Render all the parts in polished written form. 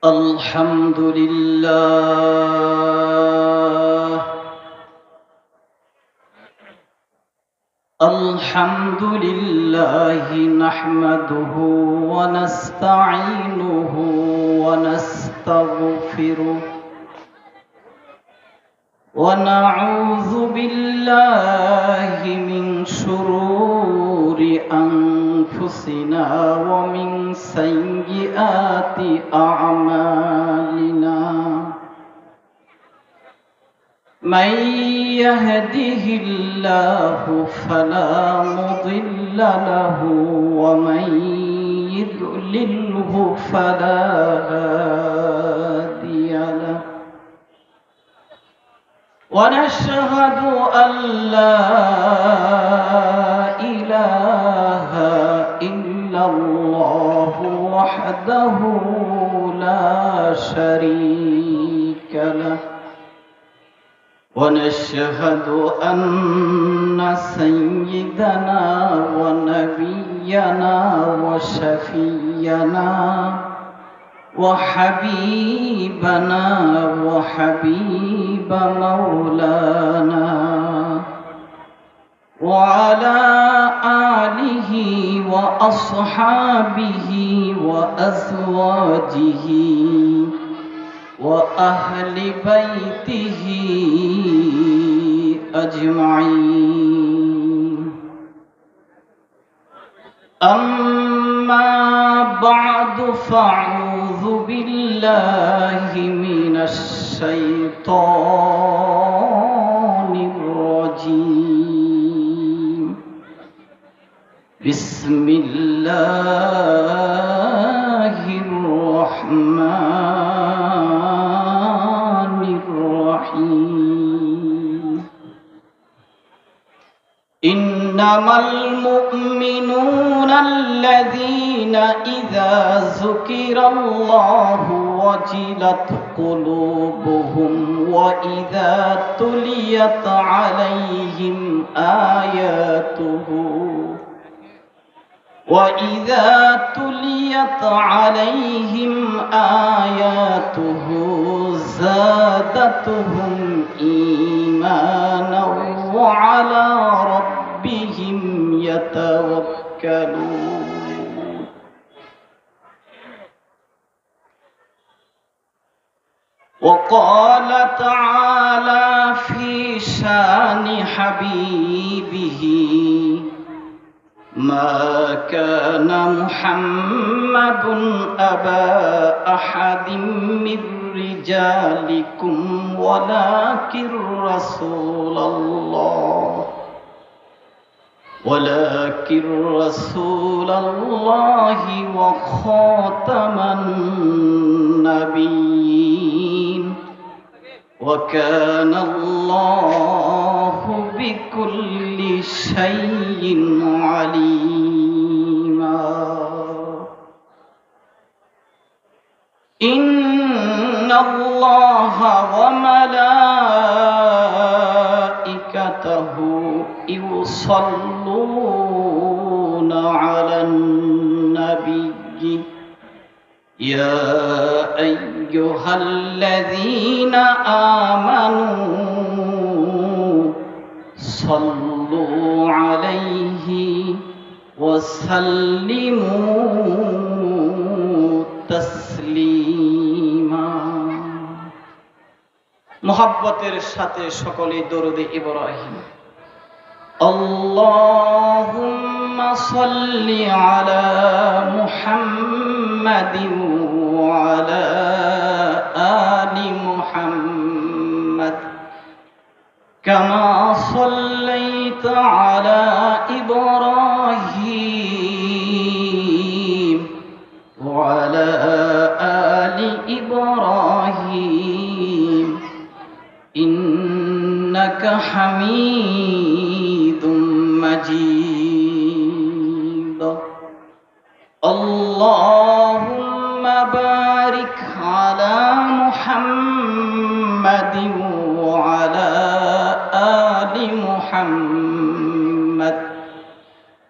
الحمد لله الحمد لله نحمده ونستعينه ونستغفره ونعوذ بالله من شرور أنفسنا ومن سيئات أعمالنا من يهده الله فلا مضل له ومن يضلله فلا هادي له ونشهد أن لا إله إلا الله وحده لا شريك له ونشهد أن سيدنا ونبينا وشفينا وحبيبنا وحبيب مولانا وعلى آله وأصحابه وأزواجه وأهل بيته أجمعين أما بعد فأعوذ بالله من الشيطان الرجيم بسم الله الرحمن الرحيم إنما المؤمنون الذين إذا ذكر الله وجلت قلوبهم وإذا تليت عليهم آياته زادتهم إيمانا وعلى ربهم يتوكلون وقال تعالى في شان حبيبه ما كان محمد أبا أحد من رجالكم ولكن رسول الله وخاتم النبيين وكان الله بكل شيء عليما إن الله وملائكته يصلون على النبي يا أيها الذين آمنوا صلوا عليه وسلموا تسليما محبতের সাথে সকলে দরুদে ইব্রাহিম اللهم صل على محمد وعلى آل محمد كما صليت على إبراهيم وعلى آل إبراهيم إنك حميد مجيد اللهم بارك على محمد وعلى آل محمد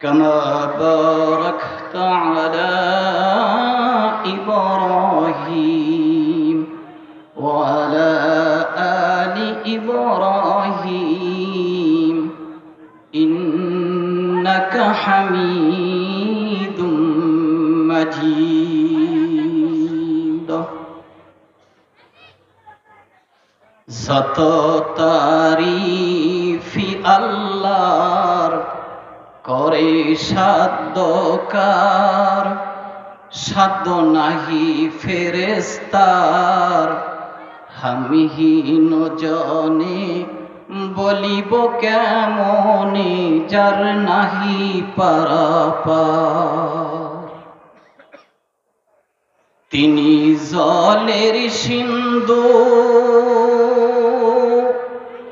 كما باركت على إبراهيم إبراهيم وعلى آل إبراهيم إنك حميد مجيد যত তারিফি আল্লাহর করে সাধ্যকার, সাধ্য নাহি ফেরেস্তার। হামিহীন জনে বলিব কেমনে, যার নাহি পারাপার। তিনি জলের সিন্ধু,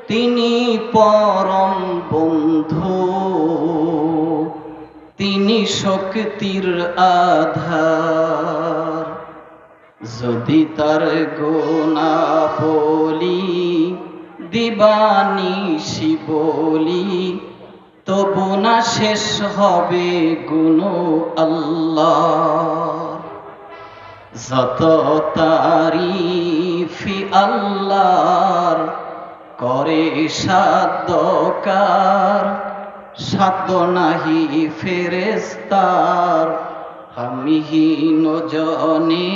তিনি পরম বন্ধু, তিনি শক্তির আধার। যদি তার গুণা বলি, দিবানিশি বলি, তবু না শেষ হবে গুণ আল্লাহ। যত তারিফি আল্লাহর করে সাধ্যকার, সাধ্য নাহি ফেরেস্তার। হামিহীন জনে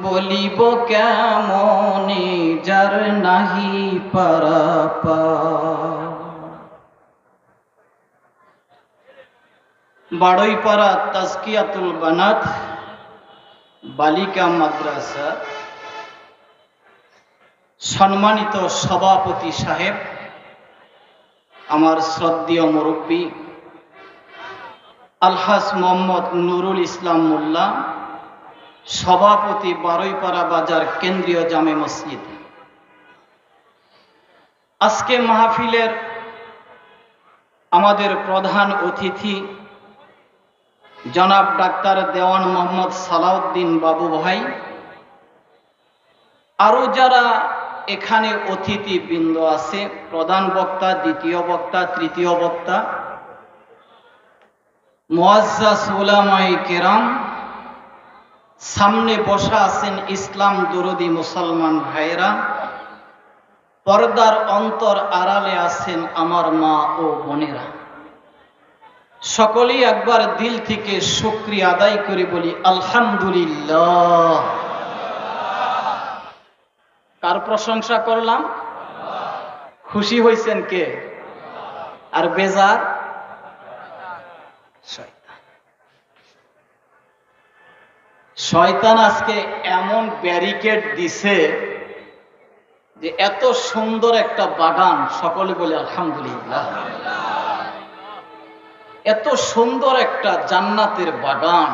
বলিব কেমনে, যার নাহি পারাপার। বাড়ইপাড়া তাজকিয়াতুল বানাত বালিকা মাদ্রাসা সম্মানিত সভাপতি সাহেব, আমার শ্রদ্ধেয় মুরব্বী আলহাজ মোহাম্মদ নুরুল ইসলাম মোল্লা, সভাপতি বারুইপাড়া বাজার কেন্দ্রীয় জামে মসজিদ। আজকে মাহফিলের আমাদের প্রধান অতিথি জনাব ডাক্তার দেওয়ান মোহাম্মদ সালাউদ্দিন বাবু ভাই, আরো যারা এখানে অতিথিবৃন্দ আছে, প্রধান বক্তা, দ্বিতীয় বক্তা, তৃতীয় বক্তা, মুআজ্জাজ উলামায়ে কেরাম, সামনে বসা আছেন ইসলাম দরদি মুসলমান ভাইরা, পর্দার অন্তর আড়ালে আছেন আমার মা ও বোনেরা, সকলেই একবার দিল থেকে শুকরিয়া আদায় করে বলি আলহামদুলিল্লাহ। কার প্রশংসা করলাম? খুশি হয়েছেন কে? আর বেজার? শয়তান আজকে এমন ব্যারিকেড দিছে যে এত সুন্দর একটা বাগান, সকলে বলে আলহামদুলিল্লাহ। এত সুন্দর একটা জান্নাতের বাগান,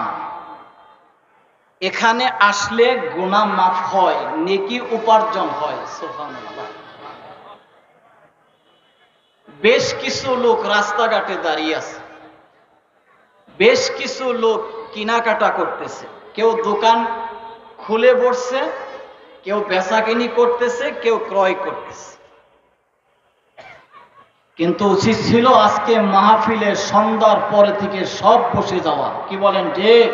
এখানে আসলে গুনাহ মাফ হয়, নেকি উপার্জন হয়। সুবহানাল্লাহ। বেশ কিছু লোক রাস্তাঘাটে দাঁড়িয়ে আছে, বেশ কিছু লোক কেনাকাটা করতেছে, কেউ দোকান খুলে বসছে, কেউ বেচাকেনি করতেছে, কেউ ক্রয় করতেছে। কিন্তু উচিত ছিল আজকে মাহফিলের সন্ধ্যার পরে থেকে সব বসে যাওয়া। কি বলেন ঠিক?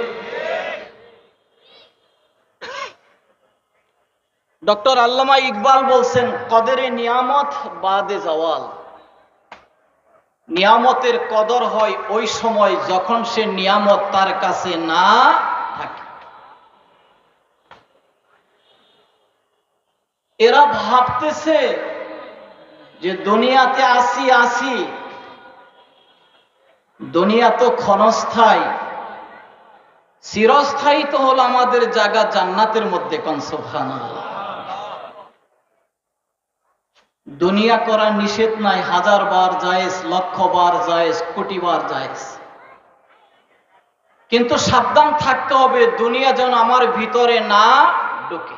ডক্টর আল্লামা ইকবাল বলছেন, কদরে নিয়ামত বাদে জাওয়াল। নিয়ামতের কদর হয় ওই সময় যখন সে নিয়ামত তার কাছে না থাকে। এরা ভাবতেছে যে দুনিয়াতে আসি, দুনিয়া তো ক্ষণস্থায়ী, চিরস্থায়ী তো হলো আমাদের জায়গা জান্নাতের মধ্যে। কোন সুবহানাল্লাহ। দুনিয়া করা নিষেধ নাই, 1000 বার জায়েজ, 1,00,000 বার জায়েজ, কোটি বার জায়েজ, কিন্তু সাবধান থাকতে হবে দুনিয়া যেন আমার ভিতরে না ঢোকে।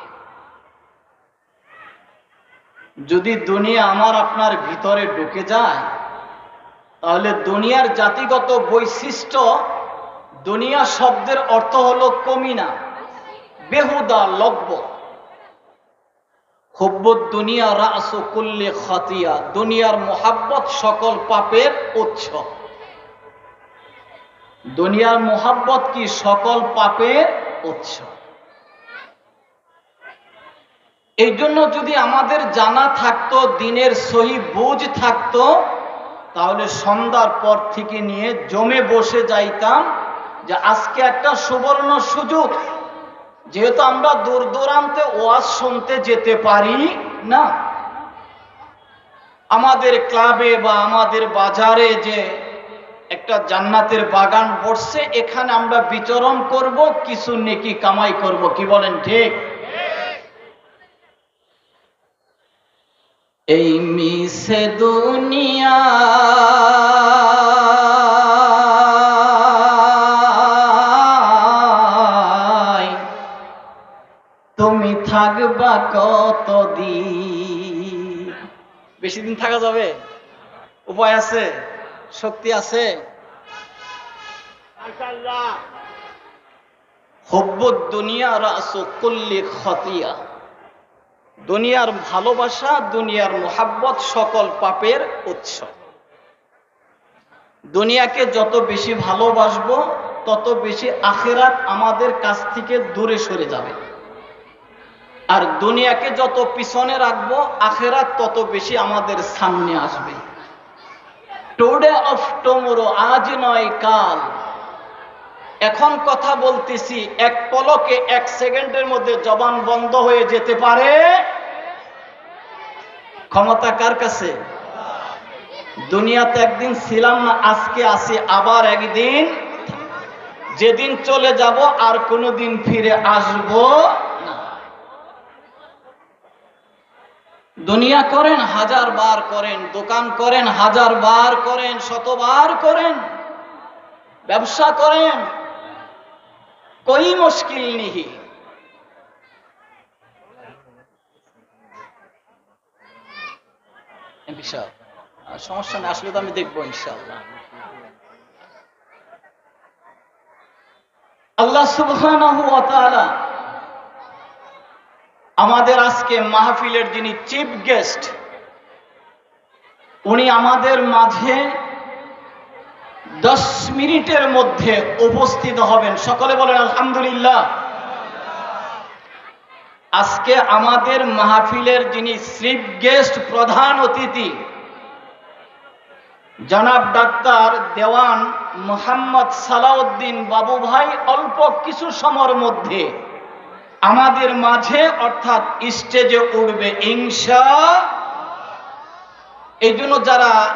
যদি দুনিয়া আমার আপনার ভিতরে ঢুকে যায়, তাহলে দুনিয়ার জাতিগত বৈশিষ্ট্য, দুনিয়া শব্দের অর্থ হলো কমিনা, বেহুদা, লব্য। হুব্বুদ দুনিয়া রাসু কুল্লি খাতিয়া, দুনিয়ার মোহাব্বত সকল পাপের উৎস। দুনিয়ার মোহাব্বত কি? সকল পাপের উৎস। এই জন্য যদি আমাদের জানা থাকতো, দিনের সহি বুঝ থাকতো, তাহলে সন্ধ্যার পর থেকে নিয়ে জমে বসে যাইতাম যে আজকে একটা সুবর্ণ সুযোগ, যেহেতু আমরা দূর দূরান্তে ওয়াজ শুনতে যেতে পারি না, আমাদের ক্লাবে বা আমাদের বাজারে যে একটা জান্নাতের বাগান বসছে, এখানে আমরা বিচরণ করব, কিছু নেকি কামাই করব। কি বলেন ঠিক? এই মিছে দুনিয়া তুমি থাকবা কতদিন? বেশি দিন থাকা যাবে? উপায় আছে? শক্তি আছে? হুব্বুদ দুনিয়া রাসু কুল্লি খতিয়া। দুনিয়ার ভালোবাসা, দুনিয়ার মোহাব্বত সকল পাপের উৎস। দুনিয়াকে যত বেশি ভালোবাসবো, তত বেশি আখিরাত আমাদের কাছ থেকে দূরে সরে যাবে। আর দুনিয়াকে যত পিছনে রাখবো, আখিরাত তত বেশি আমাদের সামনে আসবে। টুডে অফ টুমরো, আজ নয় কাল। এখন কথা বলতেছি, এক পলকে, এক সেকেন্ডের মধ্যে জবান বন্ধ হয়ে যেতে পারে। ক্ষমতা কার কাছে? দুনিয়াতে একদিন ছিলাম না, আজকে আছি, আবার একদিন। যেদিন চলে যাব আর কোনোদিন ফিরে আসবো না। দুনিয়া করেন, হাজার বার করেন। দোকান করেন, হাজার বার করেন, শতবার করেন। ব্যবসা করেন, कोई मुश्किल नहीं। সমস্যা নেই, আসলে তো আমি দেখবো ইনশাআল্লাহ। আল্লাহ সুবহানাহু ওয়া তাআলা আমাদের আজকে মাহফিলের যিনি চিফ গেস্ট, উনি আমাদের মাঝে 10 মিনিটের মধ্যে উপস্থিত হবেন। সকলে বলেন আলহামদুলিল্লাহ। আজকে আমাদের মাহফিলের যিনি চিফ গেস্ট, প্রধান অতিথি, জনাব ডাক্তার দেওয়ান মোহাম্মদ সালাউদ্দিন বাবু ভাই অল্প কিছু সময়ের মধ্যে আমাদের মাঝে অর্থাৎ স্টেজে উঠবে ইনশাআল্লাহ। এই জন্য যারা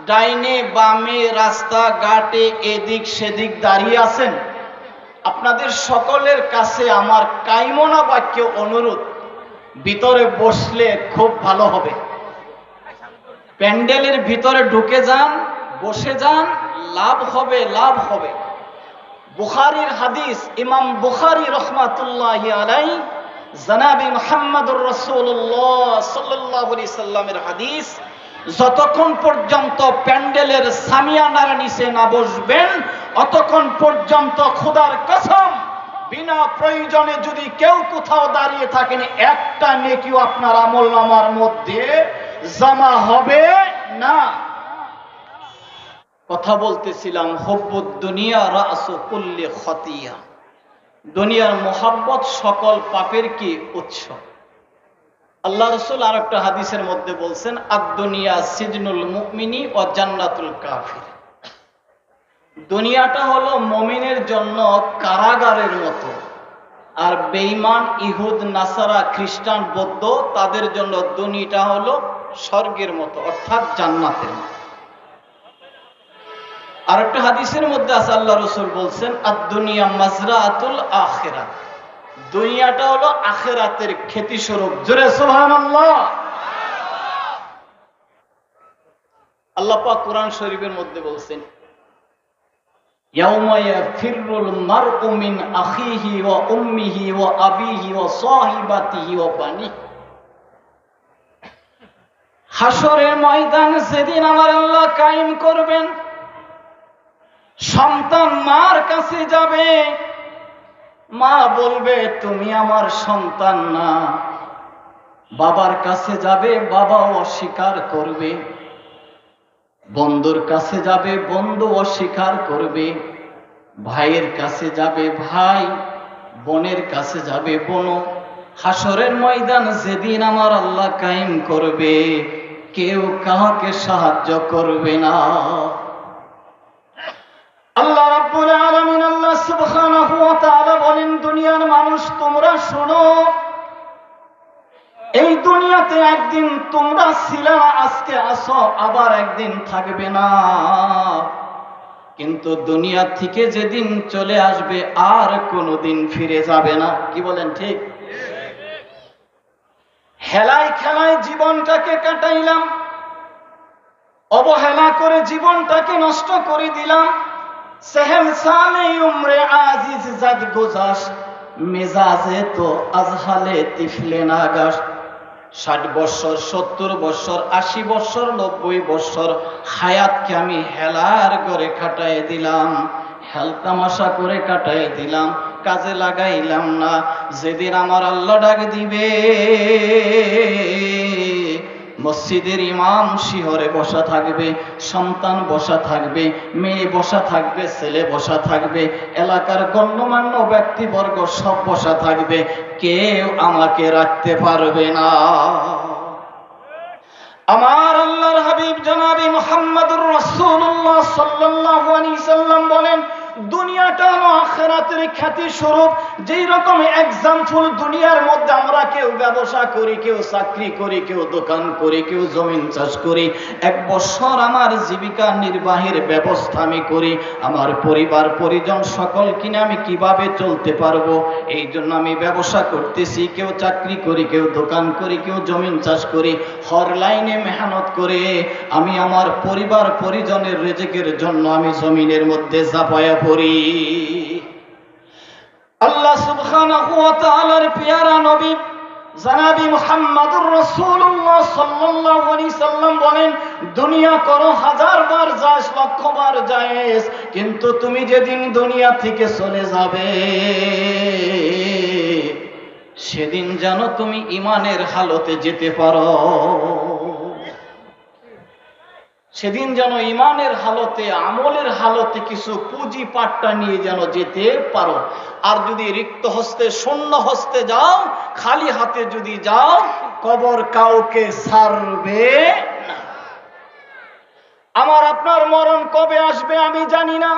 ডাইনে বামে রাস্তা ঘাটে এদিক সেদিক দাঁড়িয়ে আছেন, আপনাদের সকলের কাছে আমার কাইমনা বাক্য অনুরোধ, ভিতরে বসলে খুব ভালো হবে। প্যান্ডেলের ভিতরে ঢুকে যান, বসে যান, লাভ হবে, লাভ হবে। বুখারীর হাদিস, ইমাম বুখারী রহমাতুল্লাহি আলাইহি, জনাবে মুহাম্মদুর রাসূলুল্লাহ সাল্লাল্লাহু আলাইহি সাল্লামের হাদিস, যতক্ষণ পর্যন্ত প্যান্ডেলের সামিয়ানার নিচে না বসবেন, অতক্ষণ পর্যন্ত খোদার কসম, বিনা প্রয়োজনে যদি কেউ কোথাও দাঁড়িয়ে থাকেন, একটা নেকিও আপনার আমলনামার মধ্যে জমা হবে না। কথা বলতেছিলাম, হুব্বুদ দুনিয়া রাসু কুল্লি খতিয়া। দুনিয়ার মোহাব্বত সকল পাপের কি উৎস। আল্লাহ রাসূল আর একটা হাদিসের মধ্যে বলছেন, আদ-দুনিয়া সিজনুল মুমিনি ওয়া জান্নাতুল কাফির। দুনিয়াটা হলো মুমিনের জন্য কারাগারের মতো, আর বেঈমান, ইহুদ, নাসারা, খ্রিস্টান, বৌদ্ধ, তাদের জন্য দুনিয়াটা হলো স্বর্গের মতো, অর্থাৎ জান্নাতের মতো। আর একটা হাদিসের মধ্যে আছে, আল্লাহ রাসূল বলছেন, আদ-দুনিয়া মাজরাতুল আখিরাহ। দুনিয়াটা হলো আখিরাতের খেতি স্বরূপ। জোরে সুবহানাল্লাহ। আল্লাহ পাক কোরআন শরীফের মধ্যে বলছেন, ইয়াউমা ইয়াফিরুল মারউ মিন আখিহি ওয়া উম্মিহি ওয়া আবিহি ওয়া সাহিবাতিহি ওয়া বানিহি। হাসরের ময়দান যেদিন আমার আল্লাহ কায়েম করবেন, সন্তান মার কাছে যাবে, মা বলবে তুমি আমার সন্তান না। বাবার কাছে যাবে, বাবা অস্বীকার করবে। বন্ধুর কাছে যাবে, বন্ধু অস্বীকার করবে। ভাইয়ের কাছে যাবে ভাই, বোনের কাছে যাবে বোন। হাসরের ময়দান যেদিন আমার আল্লাহ কায়েম করবে, কেউ কাউকে সাহায্য করবে না। আল্লাহ রাব্বুল আলামিন আল্লাহ সুবহানাহু ওয়া তাআলা বলেন, দুনিয়ার মানুষ তোমরা শোনো, এই দুনিয়াতে একদিন তোমরা ছিলে, আজকে আসো, আবার একদিন থাকবে না। কিন্তু দুনিয়া থেকে যেদিন চলে আসবে আর কোনোদিন ফিরে যাবে না। কি বলেন ঠিক? হেলায় খেলায় জীবনটাকে কাটাইলাম, অবহেলা করে জীবনটাকে নষ্ট করে দিলাম। সেহেল সালে উমরে আজিজ জাদ গোজাস, মেজাজে তো আজহালে তিফলে নাগাস। 60 বছর, 70 বছর, 80 বছর, 90 বছর হায়াতকে আমি হেলার করে কাটাই দিলাম, হেল তামাশা করে কাটাই দিলাম, কাজে লাগাইলাম না। যেদিন আমার আল্লাহ ডাক দিবে, মসজিদের ইমাম শিহরে বসা থাকবে, সন্তান বসা থাকবে, মেয়ে বসা থাকবে, ছেলে বসা থাকবে, এলাকার গণ্যমান্য ব্যক্তিবর্গ সব বসা থাকবে, কেউ আমাকে রাখতে পারবে না। আমার আল্লাহর হাবিব জনাবি মুহাম্মদুর রাসূলুল্লাহ সাল্লাল্লাহু আলাইহি সাল্লাম বলেন, দুনিয়াটা হলো আখিরাতের খ্যাতি স্বরূপ। যেই রকম এক্সাম্পল, দুনিয়ার মধ্যে আমরা কেউ ব্যবসা করি, কেউ চাকরি করি, কেউ দোকান করি, কেউ জমিন চাষ করি। 1 বছর আমার জীবিকা নির্বাহের ব্যবস্থা আমি করি, আমার পরিবার পরিজন সকল কিনে আমি কিভাবে চলতে পারবো, এই জন্য আমি ব্যবসা করতেছি। কেউ চাকরি করি, কেউ দোকান করি, কেউ জমিন চাষ করি, হর লাইনে মেহনত করে আমি আমার পরিবার পরিজনের রিজিকের জন্য আমি জমিনের মধ্যে ঝাঁপায়া পড়ি। আল্লাহ সুবহানাহু ওয়া তাআলার পেয়ারা নবী জনাবি মুহাম্মদুর রাসূলুল্লাহ সাল্লাল্লাহু আলাইহি সাল্লাম বলেন, দুনিয়া করো 1000 বার জায়েজ, 1,00,000 বার জায়েজ, কিন্তু তুমি যেদিন দুনিয়া থেকে চলে যাবে, সেদিন যেন তুমি ঈমানের হালতে যেতে পারো, সেদিন যেন ঈমানের হালতে, আমলের হালতে কিছু পুঁজি পাট্টা নিয়ে যেন যেতে পারো। আর যদি রিক্ত হস্তে, শূন্য হস্তে যাও, খালি হাতে যদি যাও, কবর কাউকে ছাড়বে না। আমার আপনার মরণ কবে আসবে আমি জানি না,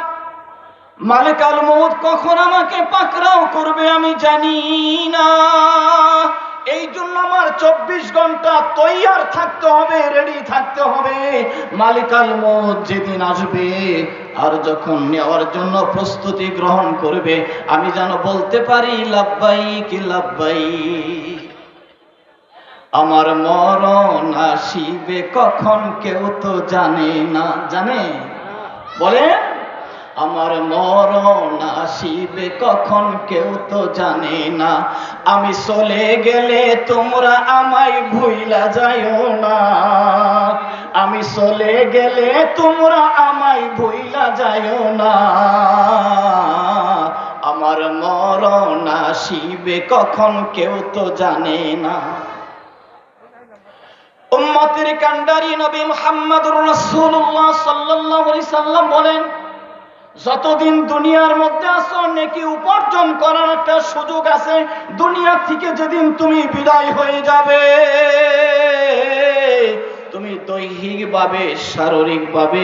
মালিকাল মউত কখন আমাকে পাকড়াও করবে আমি জানি না। এই জন্য আমার 24 ঘন্টা তৈয়ার থাকতে হবে, রেডি থাকতে হবে। মালিকাল মউত যেদিন আসবে আর যখন নেওয়ার জন্য প্রস্তুতি গ্রহণ করবে, আমি যেন বলতে পারি লাব্বাইক লাব্বাইক। আমার মরণ আসিবে কখন কেউ তো জানে না। জানে? বলে, আমার মরণ আসিবে কখন কেউ তো জানে না। আমি চলে গেলে তোমরা আমায় ভুইলা যাইও না, আমি চলে গেলে তোমরা আমায় ভুইলা যাইও না। আমার মরণ আসিবে কখন কেউ তো জানে না। উম্মতের কান্ডারি নবী মুহাম্মদুর রাসূলুল্লাহ সাল্লাল্লাহু আলাইহি সাল্লাম বলেন, যতদিন দুনিয়ার মধ্যে আছো নেকি উপার্জন করার একটা সুযোগ আছে। দুনিয়া থেকে যেদিন তুমি বিদায় হয়ে যাবে, তুমি দৈহিকভাবে, শারীরিকভাবে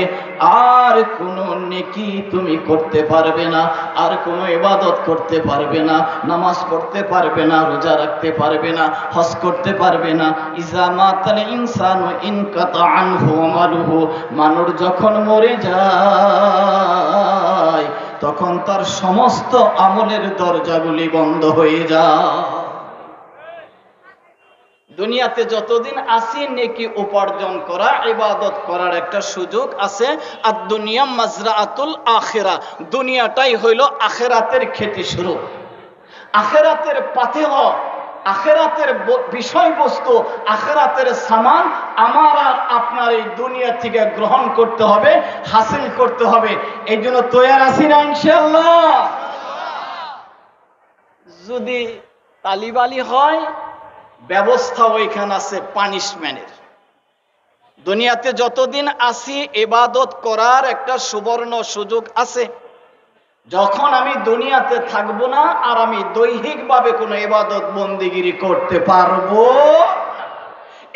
আর কোনো নেকি তুমি করতে পারবে না, আর কোনো ইবাদত করতে পারবে না, নামাজ পড়তে পারবে না, রোজা রাখতে পারবে না, হজ করতে পারবে না। ইজা মাতাল ইনসানু ইনকাতা আনহু আমালুহু, মানুষ যখন মরে যায় তখন তার সমস্ত আমলের দরজাগুলি বন্ধ হয়ে যায়। দুনিয়াতে যতদিন আছি নেকি উপার্জন করা, ইবাদত করার একটা সুযোগ আছে। আর দুনিয়া মাজরাআতুল আখিরা, দুনিয়াটাই হইল আখিরাতের খেতি শুরু, আখিরাতের পাতেহ, আখিরাতের বিষয়বস্তু, আখিরাতের সামান আমার আর আপনার এই দুনিয়া থেকে গ্রহণ করতে হবে, হাসিল করতে হবে। এই জন্য তৈয়ার আছি না ইনশাআল্লাহ? যদি তালিবালি হয়, ব্যবস্থা ওইখানে আছে পানিশমেন্টের। দুনিয়াতে যতদিন আসি ইবাদত করার একটা সুবর্ণ সুযোগ আছে। যখন আমি দুনিয়াতে থাকবো না আর আমি দৈহিকভাবে কোনো ইবাদত বন্দিগিরি করতে পারবো।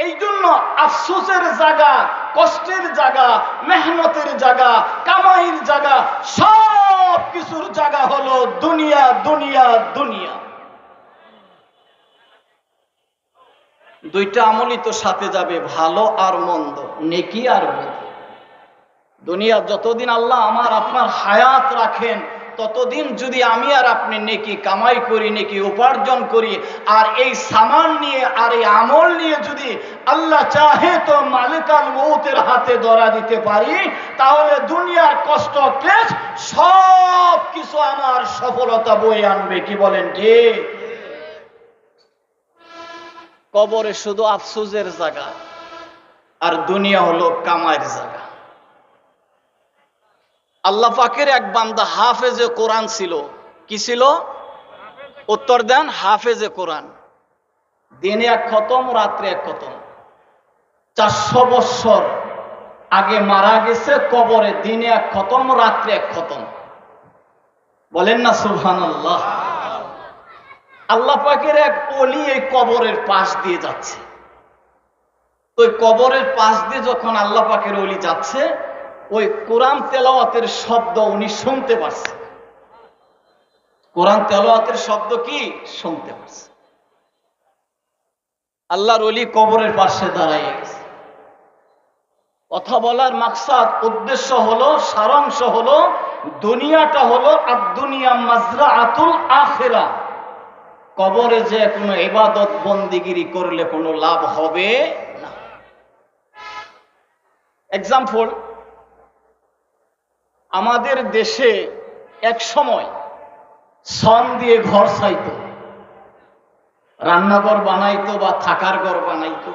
এই জন্য আফসোসের জায়গা, কষ্টের জায়গা, মেহনতের জায়গা, কামাইয়ের জায়গা, সব কিছুর জায়গা হলো দুনিয়া, দুনিয়া, দুনিয়া। দুইটা আমলই তো সাথে যাবে, ভালো আর মন্দ, নেকি আর বদ। দুনিয়া যতদিন আল্লাহ আমার আপনার হায়াত রাখেন, ততদিন যদি আমি আর আপনি নেকি কামাই করি, নেকি উপার্জন করি, আর এই সামান নিয়ে আর এই আমল নিয়ে যদি আল্লাহ চাহে তো মালিকাল মউতের হাতে ধরা দিতে পারি, তাহলে দুনিয়ার কষ্ট ক্লেশ সব কিছু আমার সফলতা বয়ে আনবে। কি বলেন ঠিক? কবরে শুধু আফসোসের জায়গা, আর দুনিয়া হলো কামাইয়ের জায়গা। আল্লাহ পাকের এক বান্দা হাফেজে কোরআন ছিল। কি ছিল? উত্তর দেন। হাফেজে কোরআন। দিনে এক খতম, রাত্রে এক খতম। 400 বছর আগে মারা গেছে, কবরে দিনে এক খতম, রাত্রে এক খতম। বলেন না সুবহানাল্লাহ। আল্লাহ পাকের এক ওলি এই কবরের পাশ দিয়ে যাচ্ছে। তো কবরের পাশ দিয়ে যখন আল্লাহ পাকের ওলি যাচ্ছে, ওই কোরআন তেলাওয়াতের শব্দ উনি শুনতে পারছে। কোরআন তেলাওয়াতের শব্দ কি শুনতে পারছে। আল্লাহর ওলি কবরের পাশে দাঁড়ায় গেছে। কথা বলার মাকসাদ, উদ্দেশ্য হলো, সারাংশ হলো, দুনিয়াটা হলো আদ-দুনিয়া মাজরাআতুল আখিরা। কবরে যে কোনো ইবাদত বন্দিগিরি করলে কোনো লাভ হবে না। এক্সাম্পল, আমাদের দেশে এক সময় শ্রম দিয়ে ঘর চাইতো, রান্নাঘর বানাইতো বা থাকার ঘর বানাইতো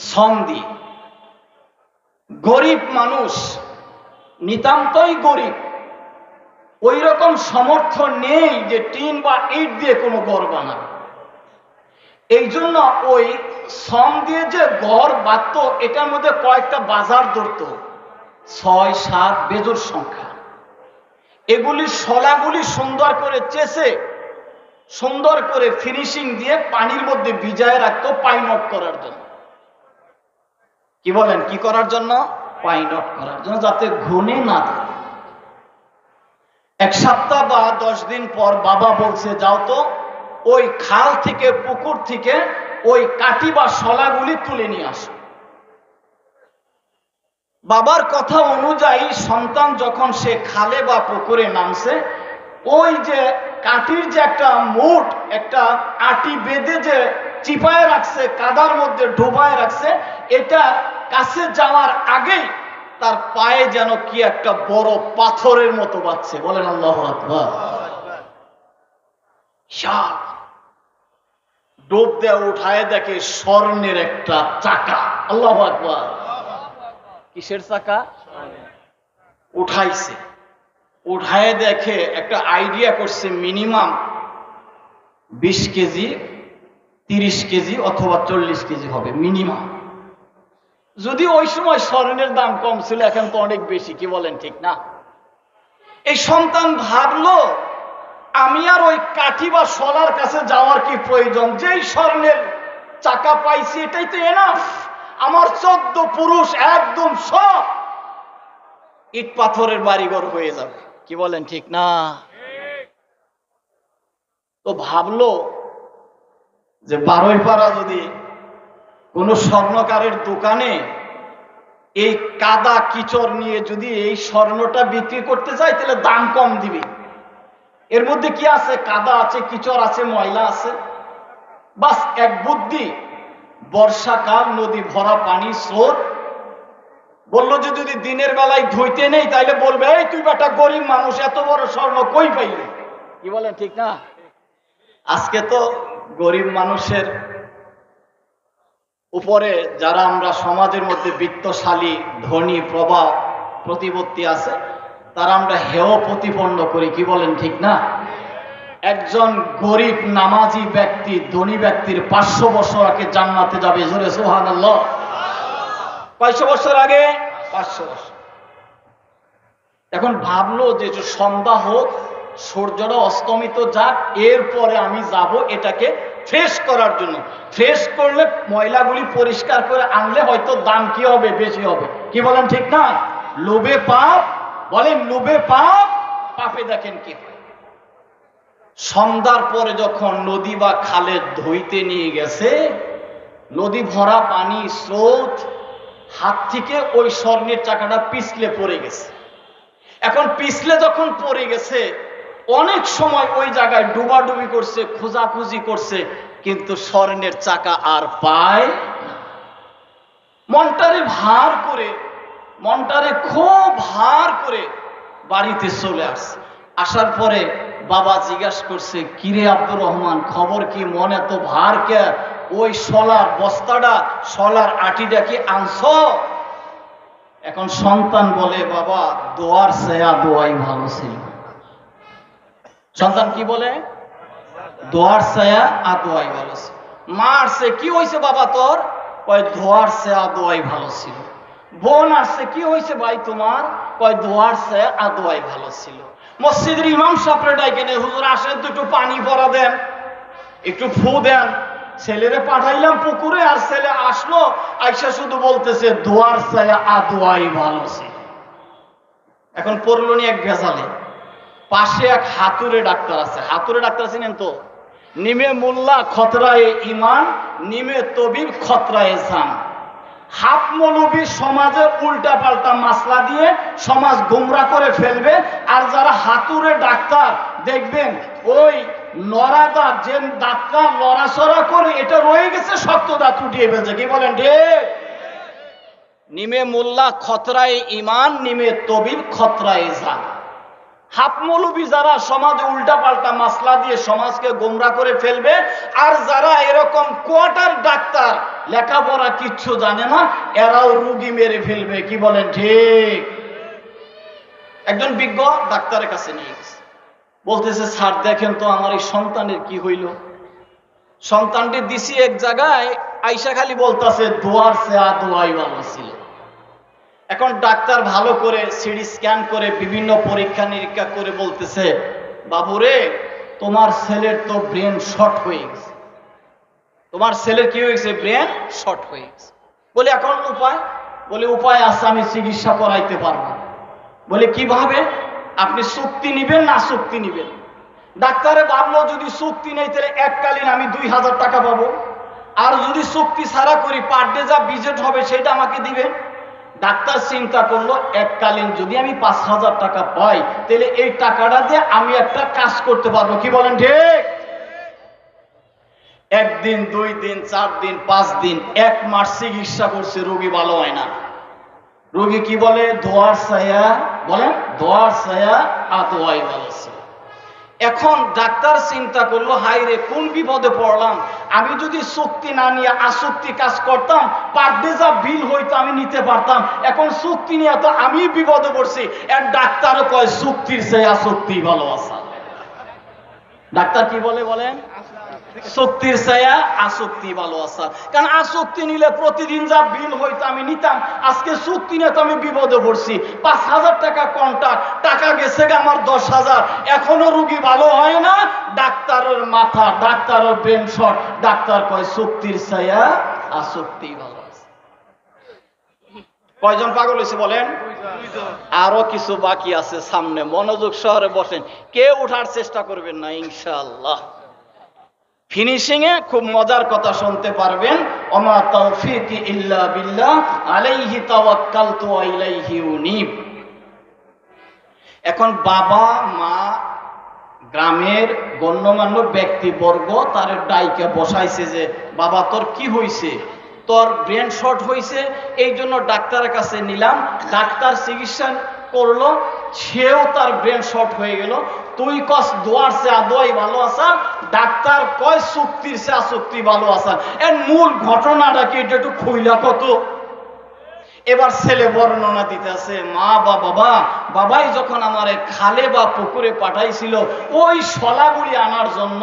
শ্রম দিয়ে। গরিব মানুষ, নিতান্তই গরিব, ওই রকম সমর্থন নেই যে টিন বা ইট দিয়ে কোনো ঘর বানাবে। এই জন্য ওই শ্রম দিয়ে যে ঘর বাঁধতো, এটার মধ্যে কয়েকটা বাজার ধরতো, 6-7 বেজোর সংখ্যা। এগুলি শলাগুলি সুন্দর করে চেষে, সুন্দর করে ফিনিশিং দিয়ে পানির মধ্যে ভিজায় রাখতো পাইনট করার জন্য। কি বলেন? কি করার জন্য? পাইনট করার জন্য, যাতে ঘুনে না থাকে। 1 সপ্তাহ বা 10 দিন পর বাবা বলছে, যাও তো ওই খাল থেকে, পুকুর থেকে ওই কাঠি বা শলাগুলি তুলে নিয়ে আসো। বাবার কথা অনুযায়ী সন্তান যখন সে খালে বা পুকুরে নামছে, ওই যে কাঠির যে একটা মুঠ, একটা আটি বেঁধে যে চিপায় রাখছে, কাদার মধ্যে ডুবায় রাখছে, এটা কাছে যাওয়ার আগেই তার পায়ে যেন কি একটা বড় পাথরের মতো বাজছে। বলেন আল্লাহু আকবার। ডুব দেয়া উঠায় দেখে স্বর্ণের একটা চাকা। আল্লাহু আকবার। কিসের চাকা? উঠাইছে। উঠায় দেখে একটা আইডিয়া করছে, মিনিমাম 20 কেজি, 30 কেজি অথবা 40 কেজি হবে মিনিমাম। যদি ওই সময় স্বর্ণের দাম কম ছিল, এখন তো অনেক বেশি। কি বলেন ঠিক না? এই সন্তান ভাবলো, আমি আর ওই কাঠি বা শলার কাছে যাওয়ার কি প্রয়োজন? যেই স্বর্ণের চাকা পাইছি এটাই তো এনাফ। আমার 14 পুরুষ একদম সব ইট পাথরের বাড়িঘর হয়ে যাবে। কি বলেন ঠিক না? তো ভাবলো যে বারুইপাড়া যদি কোন স্বর্ণকারের দোকানে এই কাদা কিচড় নিয়ে যদি এই স্বর্ণটা বিক্রি করতে চাই, তাহলে দাম কম দিবে। এর মধ্যে কি আছে? কাদা আছে, কিচড় আছে, ময়লা আছে। বাস এক বুদ্ধি, বর্ষাকাল, নদী ভরা পানি, স্রোত। বললো যে যদি দিনের বেলায় ধুইতে নেই, তাইলে বলবে, এই তুই বেটা গরিব মানুষ, এত বড় স্বর্ণ কই পাইলি? কি বলেন ঠিক না? আজকে তো গরিব মানুষের উপরে যারা আমরা সমাজের মধ্যে বিত্তশালী, ধনী, প্রভাব প্রতিপত্তি আছে, তারা আমরা হেয় প্রতিপন্ন করি। কি বলেন ঠিক না? একজন গরিব নামাজি ব্যক্তি ধনী ব্যক্তির 500 বছর আগে জান্নাতে যাবে। জোরে সুবহানাল্লাহ। 500 বছর আগে? 500 বছর। এখন ভাবলো যে একটু সন্ধ্যা হোক, সূর্যটা অস্তমিত যাক, এরপরে আমি যাব এটাকে ফ্রেশ করার জন্য। ফ্রেশ করলে ময়লাগুলি পরিষ্কার করে আনলে হয়তো দাম কি হবে, বেশি হবে। কি বলেন, ঠিক না? লোভে পাপ, বলেন লোভে পাপ, পাপে দেখেন কি হয়। সন্ধ্যার পরে যখন নদী বা খালে ধুইতে নিয়ে গেছে, নদী ভরা পানি, স্রোত, হাত থেকে ওই স্বর্ণের চাকাটা পিছলে পড়ে গেছে। এখন পিছলে যখন পড়ে গেছে, অনেক সময় ওই জায়গায় ডুবাডুবি করছে, খোঁজাখুঁজি করছে, কিন্তু স্বর্ণের চাকা আর পায় না। মনটারে ভার করে, মনটারে খুব ভার করে বাড়িতে চলে আসছে। আসার পরে বাবা জিজ্ঞাসা করছে, কিরে আব্দুর রহমান, খবর কি, মন এত ভার কে? ওই শলার বস্তাটা, শলার আটিটা কি আনছ? এখন সন্তান বলে, বাবা দোয়ার চেয়া দোয়াই ভালো ছিল। সন্তান কি বলে? দোয়ার চেয়া আর দোয়াই ভালো ছিল। মা আসছে, কি হয়েছে বাবা তোর? কয় দোয়ার চেয়া দোয়াই ভালো ছিল। বোন আসছে, কি হয়েছে ভাই তোমার? কয় দোয়ার চেয়া আর দোয়াই ভালো ছিল। মসজিদের ইমাম সাহেবরে ডাইকে নে, হুজুর আসেন তো, একটু পানি ভরা দেন, একটু ফু দেন। ছেলেরে পাঠাইলাম পুকুরে, আর ছেলে আসলো, আইসা শুধু বলতেছে দোয়ার চেয়া আর দোয়াই ভালো ছিল। এখন পড়লো নি এক ভেজালে। পাশে এক হাতুড়ে ডাক্তার আছে। হাতুড়ে ডাক্তার চিনেন তো? নিমে মোল্লা খতরায়ে ইমান, নিমে তবিব খতরায়ে জান। হাফ মৌলবী সমাজের উল্টা পাল্টা মাসলা দিয়ে সমাজ গোমরা করে ফেলবে। আর যারা হাতুড়ে ডাক্তার, দেখবেন ওই নড়া দাঁত, যে দাঁতটা লড়াচড়া করে, এটা রয়ে গেছে, শক্ত দাঁত উঠিয়ে ফেলছে। কি বলেন ঠিক? নিমে মোল্লা খতরায়ে ইমান, নিমে তবিব খতরায়ে জান। হাফ মৌলবী যারা সমাজে উল্টা পাল্টা মাসলা দিয়ে সমাজকে গোমরা করে ফেলবে, আর যারা এরকম কোয়ার্টার ডাক্তার, লেখাপড়া কিচ্ছু জানে না, এরাও রুগী মেরে ফেলবে। কি বলেন ঠিক? একজন বিজ্ঞ ডাক্তারের কাছে নিয়ে গেছে, বলতেছে, স্যার দেখেন তো আমার এই সন্তানের কি হইল। সন্তানটি দিছি এক জায়গায়, আইসা খালি বলতেছে দোয়ার চেয়া দোয়াই ভালো ছিল। এখন ডাক্তার ভালো করে সিডি স্ক্যান করে বিভিন্ন পরীক্ষা নিরীক্ষা করে বলতেছে, বাবুরে তোমার ছেলের তো ব্রেন শর্ট হয়ে গেছে। তোমার ছেলের কি হয়েছে? ব্রেন শর্ট হয়ে গেছে। বলে এখন উপায়? বলে উপায় আছে, আমি চিকিৎসা করাইতে পারবো। বলে কিভাবে? আপনি চুক্তি নিবেন না চুক্তি নিবেন? ডাক্তারে ভাবলো, যদি চুক্তি নেই তাহলে এককালীন আমি 2000 টাকা পাবো, আর যদি চুক্তি ছাড়া করি পার ডে যা বিজেট হবে সেটা আমাকে দিবেন। ডাক্তার চিন্তা করলো, এককালীন যদি আমি 5000 টাকা পাই, তাহলে এই টাকাটা দিয়ে আমি একটা কাজ করতে পারবো। কি বলেন ঠিক? একদিন, 2 দিন, 4 দিন, 5 দিন, 1 মাস চিকিৎসা করছে, রোগী ভালো হয় না। রোগী কি বলে? দোয়ার ছায়া, বলেন দোয়ার ছায়া আর দোয়াই ভালো ছিল। এখন ডাক্তার চিন্তা করলো, হাই রে কোন বিপদে পড়লাম। আমি যদি চুক্তি না নিয়ে আসক্তি কাজ করতাম, পার ডে যা বিল হইতো আমি নিতে পারতাম। এখন চুক্তি নিয়ে তো আমি বিপদে পড়ছি। এক ডাক্তারও কয় চুক্তির চেয়ে আসক্তি ভালো আছে। ডাক্তার কি বলে বলেন? চুক্তির চেয়ে আসক্তি ভালো আছে। কারণ আসক্তি নিলে প্রতিদিন যা বিল হইতো আমি নিতাম, আজকে চুক্তি নিয়ে তো আমি বিপদে পড়ছি। 5000 টাকা কন্ট্রাক্ট, টাকা গেছে আমার 10,000, এখনো রুগী ভালো হয় না। ডাক্তারের মাথা, ডাক্তারের ব্রেন শর্ট। ডাক্তার কয় চুক্তির চেয়ে আসক্তি ভালো আছে। কয়জন পাগল হয়েছে বলেন? আরো কিছু বাকি আছে সামনে, মনোযোগ শহরে বসেন, কেউ উঠার চেষ্টা করবেন না ইনশাআল্লাহ। ফিনিশিং এ খুব মজার কথা শুনতে পারবেন। ওমা তাওফীকি ইল্লা বিল্লাহ, আলাইহি তাওয়াক্কালতু ওয়া ইলাইহি উনীব। এখন বাবা মা, গ্রামের গণ্যমান্য ব্যক্তিবর্গ তার ডাইকে বসাইছে যে, বাবা তোর কি হয়েছে? তোর ব্রেন শর্ট হয়েছে, এই জন্য ডাক্তারের কাছে নিলাম। ডাক্তার চিকিৎসা করলো, সেও তার ব্রেন শর্ট হয়ে গেল। তুই কস দোয়ার চেয়ে দোয়াই ভালো আসা, ডাক্তার কয় চুক্তির চেয়ে আসক্তি ভালো আসা। এর মূল ঘটনাটা কি এটা একটু খুইলা কত? এবার ছেলে বর্ণনা দিতেছে, মা বা বাবা, বাবাই যখন আমার খালে বা পুকুরে পাঠাইছিল ওই শলাগুলি আনার জন্য,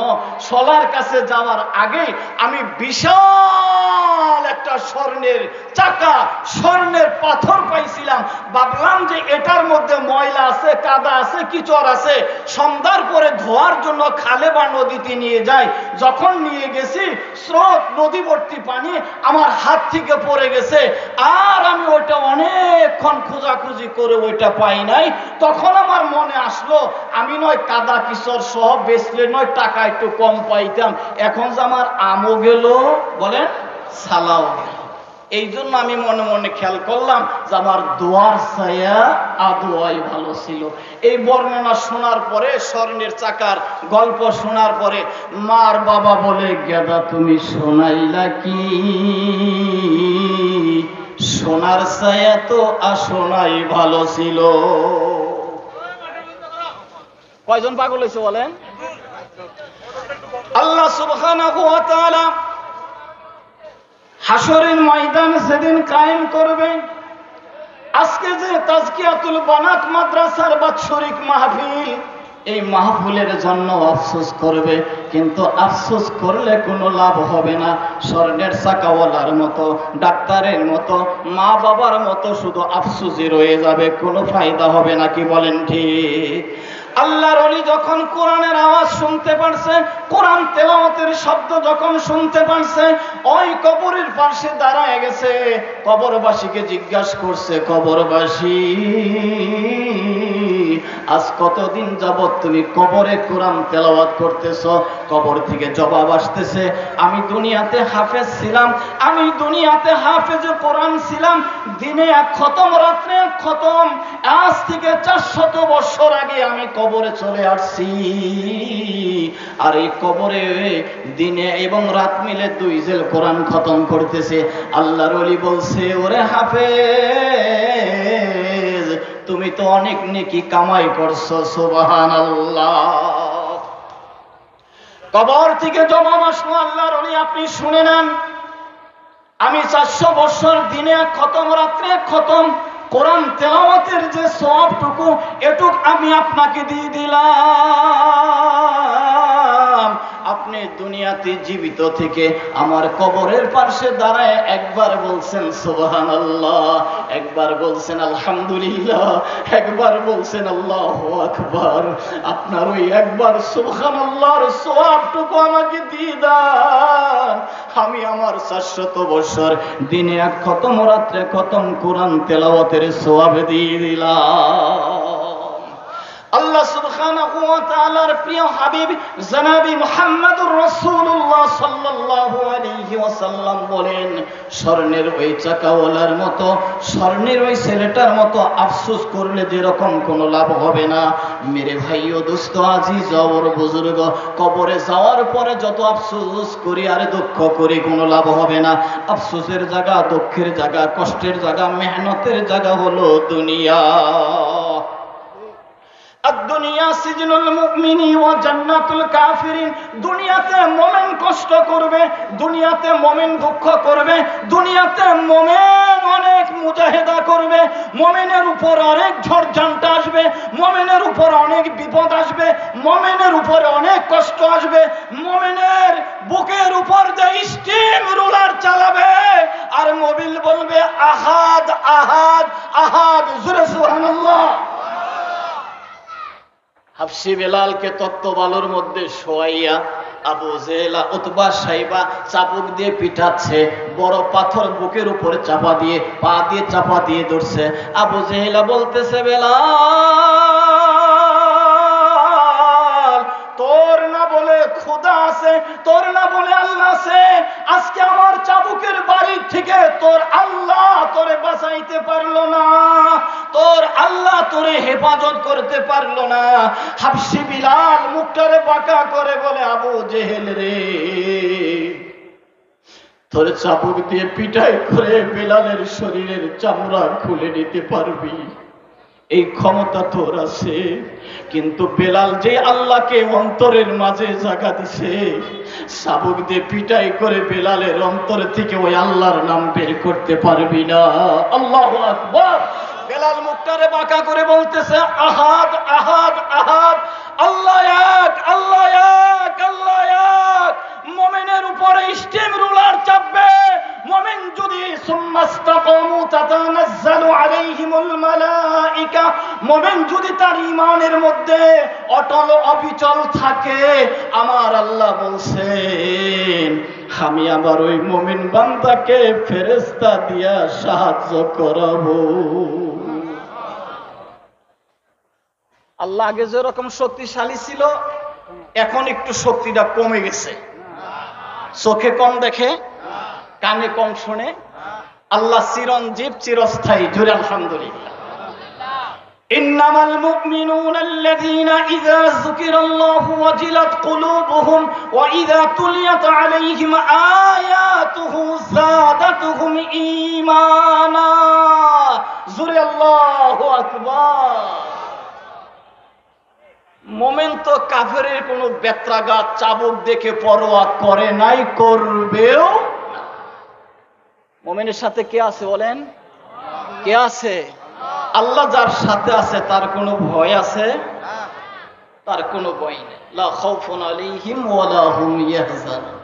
শলার কাছে যাওয়ার আগে আমি বিশাল একটা স্বর্ণের চাকা, স্বর্ণের পাথর পাইছিলাম। ভাবলাম যে এটার মধ্যে ময়লা আছে, কাদা আছে, কিচড় আছে, সন্ধ্যার পরে ধোয়ার জন্য খালে বা নদীতে নিয়ে যাই। যখন নিয়ে গেছি, স্রোত নদীবর্তী পানি আমার হাত থেকে পড়ে গেছে, আর আমি ওইটা অনেকক্ষণ খোঁজাখুঁজি করে ওইটা পাই নাই। তখন আমার মনে আসলো, আমি নয় কাদা কিশোর সহ বেচলে নয় টাকা একটু কম পাইতাম, এখন যে আমার আমও গেল, বলেন সালাও গেল। এই জন্য আমি মনে মনে খেয়াল করলাম যে আমার দোয়ার ছায়া আদোয়াই ভালো ছিল। এই বর্ণনা শোনার পরে, স্বর্ণের চাকার গল্প শোনার পরে মার বাবা বলে, গেদা তুমি শোনাইলা কি? সোনার ছায়া তো আসোনাই ভালো ছিল। কয়জন পাগল হয়েছে বলেন? আল্লাহ সুবহানাহু ওয়া তাআলা হাসরের ময়দান সেদিন কায়েম করবেন। আজকে যে তাজকিয়াতুল বানাত মাদ্রাসার বাৎসরিক মাহফিল, এই মাহফিলের জন্য আফসোস করবে, কিন্তু আফসোস করলে কোনো লাভ হবে না। স্বর্ণের চাকাওয়ালার মতো, ডাক্তারের মতো, মা বাবার মতো শুধু আফসোসই রয়ে যাবে, কোনো ফায়দা হবে না। কি বলেন ঠিক? আল্লাহর ওলি যখন কোরআনের আওয়াজ শুনতে পারছে, কোরআন তেলাওয়াতের শব্দ যখন শুনতে পারছে, ওই কবরের পাশে দাঁড়ায় গেছে, কবরবাসীকে জিজ্ঞাসা করছে, কবরবাসী আজ কতদিন যাবত তুমি কবরে কোরআন তেলাওয়াত করতেছ? কবর থেকে জবাব আসতেছে, আমি দুনিয়াতে হাফেজ ছিলাম, আমি দুনিয়াতে হাফেজে কোরআন ছিলাম, দিনে এক খতম, রাত্রে এক খতম। আজ থেকে 400 বছর আগে আমি কবরে চলে আসছি, আর এই কবরে দিনে এবং রাত মিলে 2 জেল কোরআন খতম করতেছে। আল্লাহর ওলি বলছে, ওরে হাফেজ, তুমি তো অনেক নেকি কামাই করছো, সুবহানাল্লাহ। কবর থেকে জবাব আসলো, আল্লাহর ওলি আপনি শুনে নেন, আমি 400 বছর দিনে এক খতম, রাত্রে এক খতম কোরআন তেলাওয়াতের যে সওয়াবটুকু, এটুক আমি আপনাকে দিয়ে দিলাম। আপনি দুনিয়াতে জীবিত থেকে আমার কবরের পাশে দাঁড়ায় একবার বলছেন সুবহানাল্লাহ, একবার বলছেন আলহামদুলিল্লাহ, একবার বলছেন আল্লাহু আকবার। আপনার ওই একবার সুবহানাল্লাহর সওয়াবটুকু আমাকে দিয়ে দেন, আমি আমার 400 বছর দিনে এক খতম, রাত্রে খতম কোরআন তেলাওয়াতের সওয়াব দিয়ে দিলাম। আল্লাহ সুবহানাহু ওয়া তাআলার প্রিয় হাবিব জনাবি মুহাম্মদুর রাসূলুল্লাহ সাল্লাল্লাহু আলাইহি ওয়াসাল্লাম বলেন, স্বর্ণের ওই চাকাওয়ালার মতো, স্বর্ণের ওই ছেলেটার মতো আফসোস করলে যেরকম কোনো লাভ হবে না। মেরে ভাই ও দোস্ত, আজিজ ওর বুজুর্গ, কবরে যাওয়ার পরে যত আফসোস করি আর দুঃখ করি কোনো লাভ হবে না। আফসোসের জায়গা, দুঃখের জায়গা, কষ্টের জায়গা, মেহনতের জায়গা হলো দুনিয়া। দুনিয়া সিজনুল মুমিনি ওয়া জান্নাতুল কাফিরিন। দুনিয়াতে মুমিন কষ্ট করবে, দুনিয়াতে মুমিন দুঃখ করবে, দুনিয়াতে মুমিন অনেক মুজাহিদা করবে, মুমিনের উপর অনেক ঝড়ঝান্টা আসবে, মুমিনের উপর অনেক বিপদ আসবে, মুমিনের উপরে অনেক কষ্ট আসবে। মুমিনের বুকের উপর যে স্টিম রুলার চালাবে আর মোবিল বলবে আহাদ আহাদ আহাদ, জোরে সুবহানাল্লাহ। হাফসি বেলালকে তত্ত্ব বালুর মধ্যে শোয়াইয়া আবু জেহেল, উতবা, সাইবা চাবুক দিয়ে পিটাচ্ছে, বড় পাথর বুকের উপরে চাপা দিয়ে, পা দিয়ে চাপা দিয়ে ধরছে। আবু জেহেল বলতেছে, বেলাল, তোর না বলে খোদা আছে, তোর না বলে আল্লাহ আছে, আজকে আমার চাবুকের বাড়ির থেকে তোর আল্লাহ তোরে বাঁচাইতে পারলো না, তোর আল্লাহ তোরে হেফাজত করতে পারলো না। হাফসি বিলাল মুখটারে বাঁকা করে বলে, আবু জেহেল রে, তোর চাবুক দিয়ে পিটাই করে বেলালের শরীরের চামড়া খুলে নিতে পারবি, এই ক্ষমতা তোর আছে, কিন্তু বেলাল যে আল্লাহকে অন্তরের মাঝে জায়গা দিছে, চাবুক দিয়ে পিটাই করে বেলালের অন্তর থেকে ওই আল্লাহর নাম বের করতে পারবি না। আল্লাহু আকবার। বেলাল মুখটারে বাঁকা করে বলতেছে, আহাদ আহাদ আহাদ, আল্লাহ এক, আল্লাহ এক, আল্লাহ এক। মুমিনের উপরে স্টিম রুলার চাপবে, মুমিন সুম্মা ইসতাকামু তাতানাজ্জালু আলাইহিমুল মালাইকা, মুমিন যদি তার ঈমানের মধ্যে অটল অবিচল থাকে, আমার আল্লাহ বলছেন আমি আমার ওই মুমিন বান্দাকে ফেরেশতা দিয়া সাহায্য করাবো। আল্লাহ আগে যেরকম শক্তিশালী ছিল, এখন একটু শক্তিটা কমে গেছে। চোখে কম দেখে, কানে কম শুনে, আল্লাহ চিরঞ্জীব, চিরস্থায়ী। জোরে আলহামদুলিল্লাহ। ইন্নামাল মুমিনুনা আল্লাযীনা ইযা যুকিরাল্লাহু ওয়াজিলাত কুলুবুহুম ওয়া ইযা তুলিয়াত আলাইহিম আয়াতুহু যাদাতুহুম ঈমানা। জোরে আল্লাহু আকবার। মোমেন তো কাফেরের কোনো বেত্রাঘাত চাবুক দেখে পরোয়া করে নাই, করবেও না। মোমেনের সাথে কে আছে বলেন? কে আছে? আল্লাহ যার সাথে আছে তার কোনো ভয় আছে? তার কোনো ভয় নেই। লা খাউফুন আলাইহিম ওয়া লা হুম ইয়াহজানুন।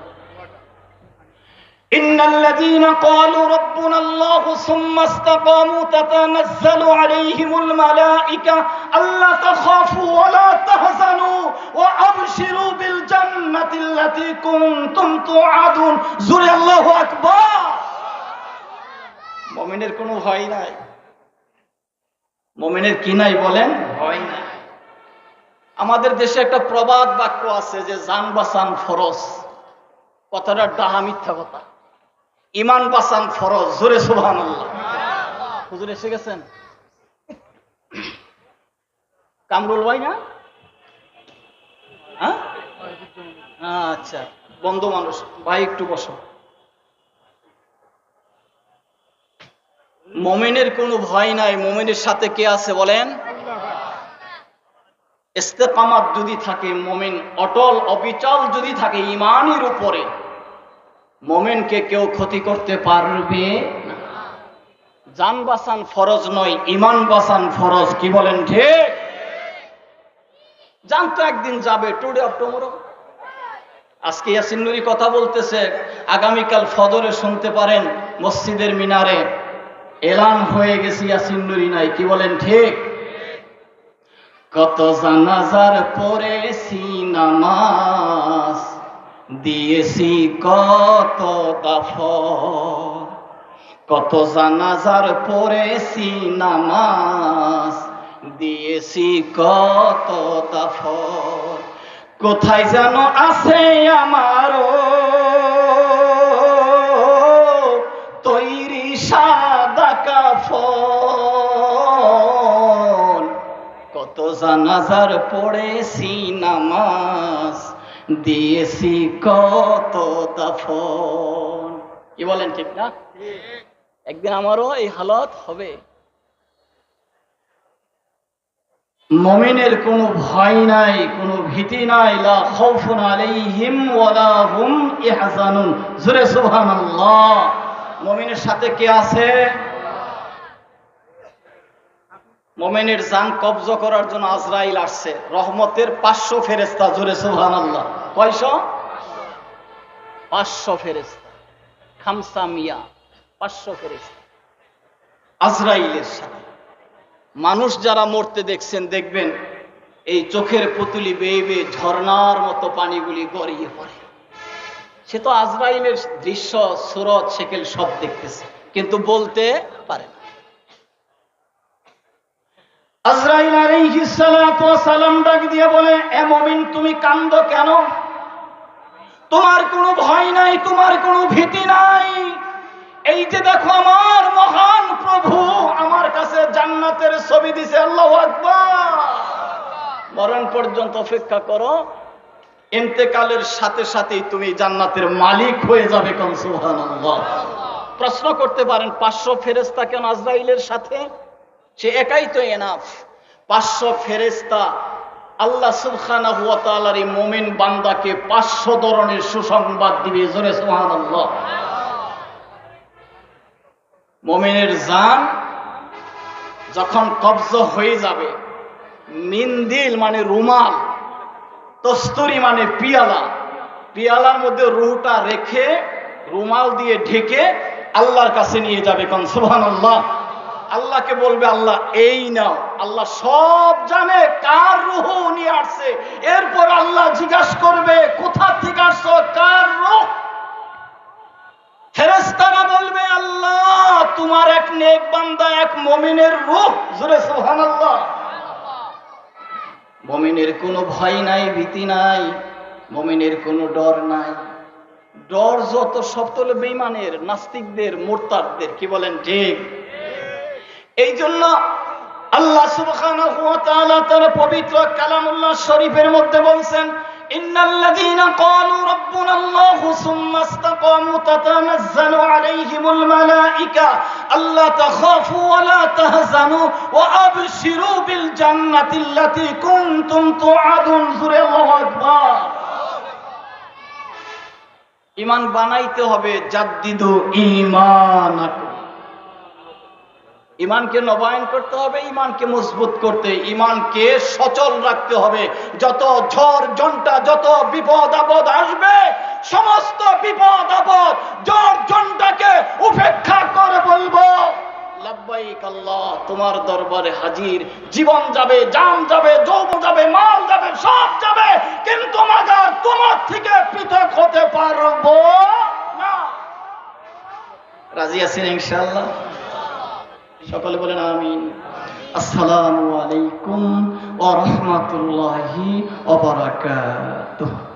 إن الذين قالوا ربنا الله ثم استقاموا تتنزل عليهم الملائكة ألا تخافوا ولا تحزنوا وأبشروا بالجنة التي كنتم توعدون. زوري الله أكبر. মুমিনের কোনো ভয় নাই। মুমিনের কি নাই বলেন? ভয় নাই। আমাদের দেশে একটা প্রবাদ বাক্য আছে যে জান বাঁচান ফরজ। কথাটা ডাহা মিথ্যা কথা। ঈমান বাঁচান ফরজ। জোরে সুবহানাল্লাহ। হুজুর এসে গেছেন? কামরুল ভাই না? হ্যাঁ, আচ্ছা, বন্ধু মানুষ। ভাই একটু বসো। মুমিনের কোনো ভয় নাই। মুমিনের সাথে কে আছে বলেন? ইস্তেকামাত যদি থাকে, মুমিন অটল অবিচল যদি থাকে ঈমানের উপরে, মুমিনকে কেউ ক্ষতি করতে পারবে না। জান বাঁচান ফরজ নয়, ঈমান বাঁচান ফরজ। কি বলেন ঠিক? জান তো একদিন যাবে, টুডে অফ টুমরো। আজকে ইয়াসিন নুরি কথা বলতেছে, আগামীকাল ফজরে শুনতে পারেন মসজিদের মিনারে এলান হয়ে গেছে ইয়াসিন নুরি নাই। কি বলেন ঠিক? কত জানাজার পড়েছি নামাজ, দিয়েছি কত দাফন। কত জানাজার পড়েছি নামাজ, দিয়েছি কত দাফন। কোথায় যেন আছে আমারও তৈরি সাদা কাফন। কত জানাজার পড়েছি নামাজ, দিয়েছি কত দাফন। কি বলেন ঠিক না? একদিন আমারও এই হালত হবে। মুমিনের কোনো ভয় নাই, কোনো ভীতি নাই। লা খাউফুন আলাইহিম ওয়া লা হুম ইয়াহজানুন। জোরে সুবহানাল্লাহ। মুমিনের সাথে কে আছে? মুমিনের জান কবজ করার জন্য আজরাইল আসছে। রহমতের 500 ফেরেশতা। জোরে সুবহানাল্লাহ। কয়শো? 500 ফেরেশতা। খামসা মিয়া, 500 ফেরেশতা আজরাইলের সাথে। মানুষ যারা মরতে দেখছেন, দেখবেন এই চোখের পুতুলি বেয়ে বেয়ে ঝর্ণার মতো পানিগুলি গড়িয়ে পড়ে। সে তো আজরাইলের দৃশ্য, সুরত, শেকেল সব দেখতেছে, কিন্তু বলতে পারে না। আজরাইল আলাইহিস সালাতু ওয়াস সালাম ডাক দিয়ে বলে, এ মুমিন তুমি কাঁদো কেন? তোমার কোনো ভয় নাই, তোমার কোনো ভীতি নাই। এই যে দেখো আমার মহান প্রভু আমার কাছে জান্নাতের ছবি দিছে। আল্লাহু আকবার। মরণ পর্যন্ত অপেক্ষা করো, ইন্তেকালের সাথে সাথেই তুমি জান্নাতের মালিক হয়ে যাবে। কোন সুবহানাল্লাহ। প্রশ্ন করতে পারেন 500 ফেরেশতা কেন আজরাইলের সাথে? সে একাই তো এনাফ। 500 ফেরেশতা আল্লাহ সুবহানাহু ওয়া তাআলার এই মুমিন বান্দাকে 500 ধরনের সুসংবাদ দিবে। জোরে সুবহানাল্লাহ। মুমিনের জান যখন কবজ হয়ে যাবে, মিন্দিল মানে রুমাল, তস্তুরি মানে পিয়ালা, পিয়ালার মধ্যে রুহটা রেখে রুমাল দিয়ে ঢেকে আল্লাহর কাছে নিয়ে যাবে। কোন সুবহানাল্লাহ। আল্লাহকে বলবে আল্লাহ এই নাও। আল্লাহ সব জানে কার রূহ নিয়ে আসছে। এরপর আল্লাহ জিজ্ঞাসা করবে কোথা থেকে আসছো, কার রূহ? ফেরেশতারা বলবে আল্লাহ তোমার এক নেক বান্দা, এক মুমিনের রূহ। জোরে সুবহানাল্লাহ। মুমিনের কোনো ভয় নাই, ভীতি নাই, মুমিনের কোনো ডর নাই। ডর যত সব তো হলো বেঈমানের, নাস্তিকদের, মুরতাদদের। কি বলেন ঠিক? এই জন্য আল্লাহ সুবহানাহু ওয়া তাআলা তার পবিত্র কালামুল্লাহ শরীফের মধ্যে বলছেন, ইন্নাল্লাযীনা ক্বালু রাব্বুনাল্লাহু সুম্মা ইসতাকামু তাতানাজ্জালু আলাইহিমুল মালাঈকা আল্লা তাখাফু ওয়া লা তাহজানু ওয়া আবশিরু বিল জান্নাতিল্লাতী কুনতুম তুআদুন। সূরা আল্লাহু আকবার। ঈমান বানাইতে হবে, জাদ্দিদু ঈমানাকুম। ঈমানকে নবায়ন করতে হবে, ঈমানকে মজবুত করতে, ঈমানকে সচল রাখতে হবে। যত ঝড় ঝঞ্ঝা, যত বিপদ আপদ আসবে, সমস্ত বিপদ আপদ ঝড় ঝঞ্ঝাকে উপেক্ষা করে বলবো লাব্বাইক আল্লাহ, তোমার দরবারে হাজির। জীবন যাবে, জান যাবে, যৌবন যাবে, মাল যাবে, সব যাবে, কিন্তু মাগার তোমার থেকে পৃথক হতে পারবো না। রাজি আছেন ইনশাআল্লাহ? সকলে বলেন আমিন। আসসালামু আলাইকুম ওয়া রাহমাতুল্লাহি ওয়া বারাকাতুহু।